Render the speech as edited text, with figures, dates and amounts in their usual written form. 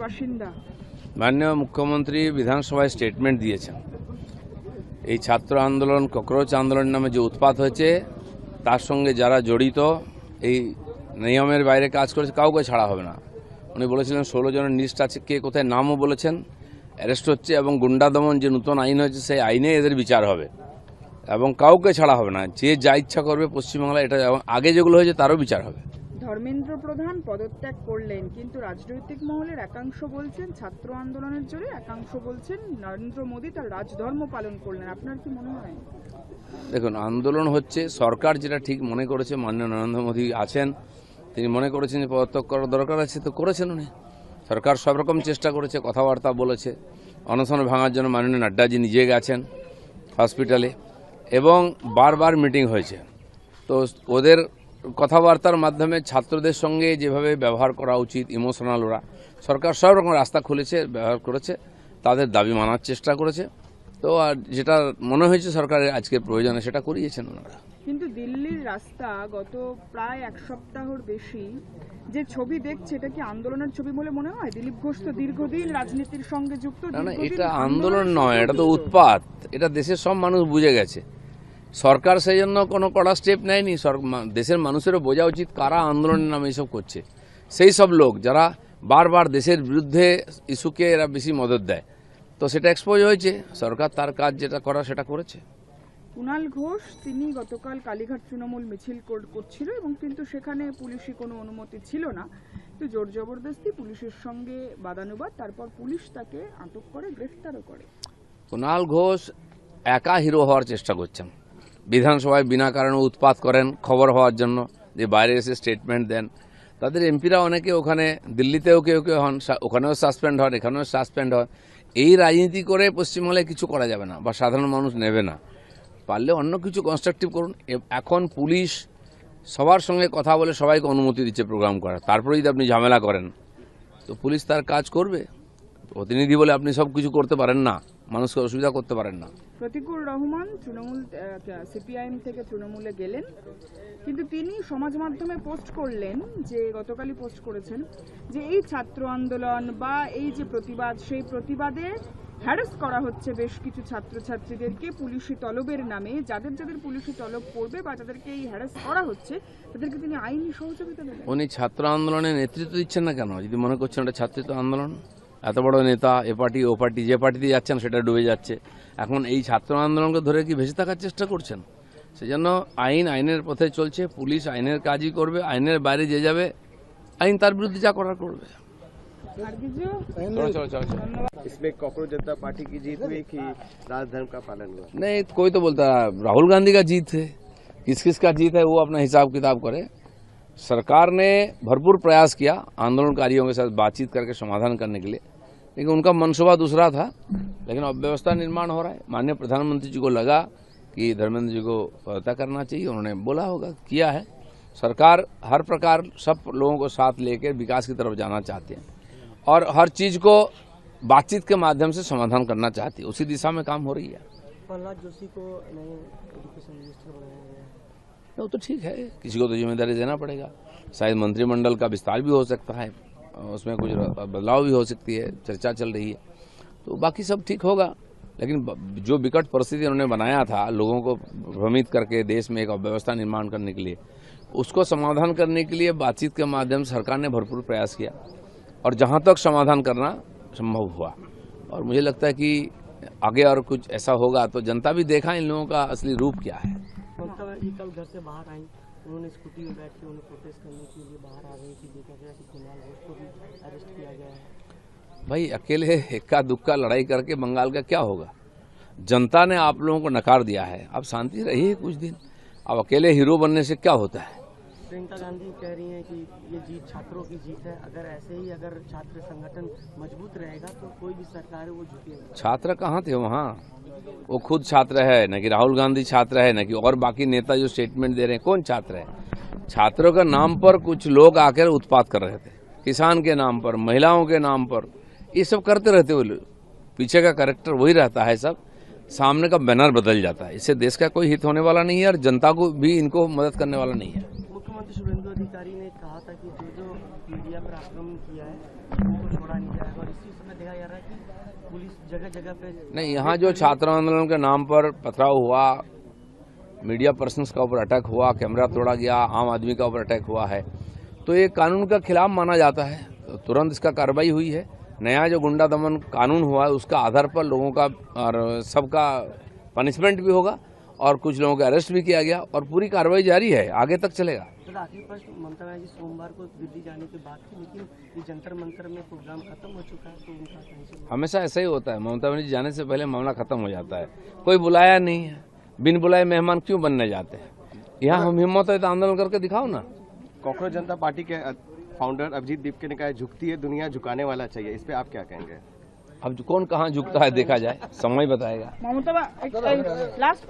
বাসিন্দা। মাননীয় মুখ্যমন্ত্রী বিধানসভায় স্টেটমেন্ট দিয়েছেন, এই ছাত্র আন্দোলন ককরোচ আন্দোলন নামে যে উৎপাত হয়েছে তার সঙ্গে যারা জড়িত এই নিয়মের বাইরে কাজ করেছে কাউকে ছাড়া হবে না। উনি বলেছিলেন 16 জনের লিস্ট আছে, কে কোথায় নামও বলেছেন, অ্যারেস্ট হচ্ছে এবং গুন্ডা দমন যে নতুন আইন হয়েছে সেই আইনে এদের বিচার হবে এবং কাউকে ছাড়া হবে না। যে যা ইচ্ছা করবে পশ্চিমবাংলায় এটা আগে যেগুলো হয়েছে তারও বিচার হবে। ধর্মেন্দ্র প্রধান পদত্যাগ করলেন, কিন্তু রাজনৈতিক মহলের একাংশ বলছেন ছাত্র আন্দোলনের জোরে, একাংশ বলছেন নরেন্দ্র মোদী তার রাজধর্ম পালন করলেন। আপনার কি মনে হয়? দেখুন, আন্দোলন হচ্ছে, সরকার যেটা ঠিক মনে করেছে, মাননীয় নরেন্দ্র মোদী আছেন, তিনি মনে করেছেন যে পদত্যাগ করার দরকার আছে, তো করেছেন উনি। সরকার সব রকম চেষ্টা করেছে, কথাবার্তা বলেছে, অনশন ভাঙার জন্য মাননীয় নাড্ডাজি নিজে গেছেন হসপিটালে এবং বারবার মিটিং হয়েছে। তো ওদের কথাবার্তার মাধ্যমে ছাত্রদের সঙ্গে যেভাবে ব্যবহার করা উচিত, ইমোশনাল ওরা, সরকার সব রকম রাস্তা খুলেছে, ব্যবহার করেছে, তাদের দাবি মানার চেষ্টা করেছে। তো আর যেটা মনে হয়েছে সরকারের আজকে প্রয়োজনে সেটা করিয়েছেন ওনারা। কিন্তু দিল্লির রাস্তা গত প্রায় এক সপ্তাহর বেশি যে ছবি দেখছে, এটা কি আন্দোলনের ছবি বলে মনে হয়? দিলীপ ঘোষ তো দীর্ঘদিন রাজনীতির সঙ্গে যুক্ত। না, এটা আন্দোলন নয়, এটা তো উৎপাত। এটা দেশের সব মানুষ বুঝে গেছে। সরকার সেই জন্য কোনো কড়া স্টেপ নেয়নি। দেশের মানুষেরও বোঝা উচিত কারা আন্দোলনের নামে এইসব করছে। সেই সব লোক যারা বারবার দেশের বিরুদ্ধে ইস্যুকে এরা বেশি মদত দেয়, তো সেটা এক্সপোজ হয়েছে। সরকার তার কাজ যেটা করা সেটা করেছে। কুণাল ঘোষ তিনি গতকাল কালীঘাট তৃণমূল মিছিল করছিল এবং কিন্তু সেখানে পুলিশি কোনো অনুমতি ছিল না, তো জোর জবরদস্তি পুলিশের সঙ্গে বাদানুবাদ, তারপর পুলিশ তাকে আটক করে, গ্রেফতারও করে। কুণাল ঘোষ একা হিরো হওয়ার চেষ্টা করছেন, বিধানসভায় বিনা কারণে উৎপাত করেন খবর হওয়ার জন্য, যে বাইরে এসে স্টেটমেন্ট দেন। তাদের এমপিরা অনেকে ওখানে দিল্লিতেও কেউ কেউ হন, ওখানেও সাসপেন্ড হন, এখানেও সাসপেন্ড হয়। এই রাজনীতি করে পশ্চিমবাংলায় কিছু করা যাবে না বা সাধারণ মানুষ নেবে না। পারলে অন্য কিছু কনস্ট্রাকটিভ করুন। এখন পুলিশ সবার সঙ্গে কথা বলে সবাইকে অনুমতি দিচ্ছে প্রোগ্রাম করার, তারপরে যদি আপনি ঝামেলা করেন তো পুলিশ তার কাজ করবে। প্রতিনিধি বলে আপনি সব কিছু করতে পারেন না, মানুষকে অসুবিধা করতে পারেন না। প্রতিকুল রহমান তৃণমূল সিপিআইএম থেকে তৃণমূলে গেলেন, কিন্তু তিনি সমাজ মাধ্যমে পোস্ট করলেন, যে গতকালই পোস্ট করেছেন যে এই ছাত্র আন্দোলন বা এই যে প্রতিবাদ, সেই প্রতিবাদে হ্যারাস করা হচ্ছে বেশ কিছু ছাত্রছাত্রীদেরকে পুলিশি তলবের নামে। যাদের যাদের পুলিশি তলব করবে বা যাদেরকে এই হ্যারাস করা হচ্ছে তাদেরকে তিনি আইনি সহযোগিতা দেবেন। উনি ছাত্র আন্দোলনে নেতৃত্ব দিচ্ছেন না কেন? যদি মনে করছেন এটা ছাত্র আন্দোলন, এত বড় নেতা, এ পার্টি ও পার্টি, যে পার্টিতে যাচ্ছেন সেটা ডুবে যাচ্ছে। এখন এই ছাত্র আন্দোলনকে ধরে কি ভেসে থাকার চেষ্টা করছেন? সেজন্য আইনের পথে চলছে, পুলিশ আইনের কাজই করবে, আইনের বাইরে যে যাবে আইন তার বিরুদ্ধে যা করার করবে। इसमें कांग्रेस जनता पार्टी की जीत हुई कि राजधर्म का पालन हुआ? नहीं, कोई तो बोलता है राहुल गांधी का जीत है, किस किस का जीत है वो अपना हिसाब किताब करे। सरकार ने भरपूर प्रयास किया आंदोलनकारियों के साथ बातचीत करके समाधान करने के लिए, लेकिन उनका मनसूबा दूसरा था। लेकिन अब व्यवस्था निर्माण हो रहा है। माननीय प्रधानमंत्री जी को लगा कि धर्मेंद्र जी को पता करना चाहिए, उन्होंने बोला होगा, किया है। सरकार हर प्रकार सब लोगों को साथ लेकर विकास की तरफ जाना चाहती है और हर चीज को बातचीत के माध्यम से समाधान करना चाहती है, उसी दिशा में काम हो रही है। प्रहलाद जोशी को नए एजुकेशन मिनिस्टर बनाया गया है, वो तो ठीक है, किसी को तो जिम्मेदारी देना पड़ेगा। शायद मंत्रिमंडल का विस्तार भी हो सकता है, उसमें कुछ बदलाव भी हो सकती है, चर्चा चल रही है, तो बाकी सब ठीक होगा। लेकिन जो विकट परिस्थिति उन्होंने बनाया था लोगों को भ्रमित करके देश में एक अव्यवस्था निर्माण करने के लिए, उसको समाधान करने के लिए बातचीत के माध्यम से सरकार ने भरपूर प्रयास किया और जहां तक समाधान करना संभव हुआ। और मुझे लगता है कि आगे और कुछ ऐसा होगा तो जनता भी देखा इन लोगों का असली रूप क्या है। ममता बनर्जी कल घर से बाहर आई, उन्होंने स्कूटी में बैठ के उन्हें प्रोटेस्ट करने के लिए बाहर आ गई थी। देखा गया कि कुणाल घोष को भी अरेस्ट किया गया है। भाई, अकेले इक्का दुक्का लड़ाई करके बंगाल का क्या होगा? जनता ने आप लोगों को नकार दिया है, अब शांति रही है कुछ दिन। अब अकेले हीरो बनने से क्या होता है? प्रियंका गांधी कह रही हैं कि ये जीत छात्रों की जीत है, अगर ऐसे ही अगर छात्र संगठन मजबूत रहेगा तो कोई भी सरकार है वो झुकेगी। छात्र कहाँ थे वहाँ? वो खुद छात्र है, न कि राहुल गांधी छात्र है, न कि और बाकी नेता जो स्टेटमेंट दे रहे हैं। कौन छात्र है? छात्रों के नाम पर कुछ लोग आकर उत्पात कर रहे थे, किसान के नाम पर, महिलाओं के नाम पर, ये सब करते रहते वो लोग। पीछे का कैरेक्टर वही रहता है, सब सामने का बैनर बदल जाता है। इससे देश का कोई हित होने वाला नहीं है और जनता को भी इनको मदद करने वाला नहीं है। मुख्यमंत्री शुभेंदु अधिकारी ने कहा था कि जो मीडिया पर आक्रमण किया है उनको छोड़ा नहीं जाएगा। और इसी समय देखा जा रहा है कि पुलिस जगह जगह पे नहीं, यहाँ जो छात्र आंदोलन के नाम पर पथराव हुआ, मीडिया पर्सन्स का ऊपर अटैक हुआ, कैमरा तोड़ा गया, आम आदमी का ऊपर अटैक हुआ है, तो ये कानून का खिलाफ माना जाता है। तो तुरंत इसका कार्रवाई हुई है। नया जो गुंडा दमन कानून हुआ है उसका आधार पर लोगों का और सबका पनिशमेंट भी होगा और कुछ लोगों का अरेस्ट भी किया गया और पूरी कार्रवाई जारी है, आगे तक चलेगा। तो आखिरी प्रश्न, ममता बनर्जी सोमवार को दिल्ली जाने की बात थी, लेकिन ये जंतर मंतर में प्रोग्राम खत्म हो चुका है, तो उनका कहीं से हमेशा ऐसा ही होता है, ममता बनर्जी जाने से पहले मामला खत्म हो जाता है। कोई बुलाया नहीं है, बिन बुलाए मेहमान क्यों बनने जाते हैं? यहाँ हम हिम्मत है तो आंदोलन करके दिखाओ ना। कॉकरोच जनता पार्टी के फाउंडर अभिजीत दीपके ने कहा झुकती है दुनिया, झुकाने वाला चाहिए, इस पे आप क्या कहेंगे? अब कौन कहाँ झुकता है देखा जाए, समय बताएगा। মমতা লাস্ট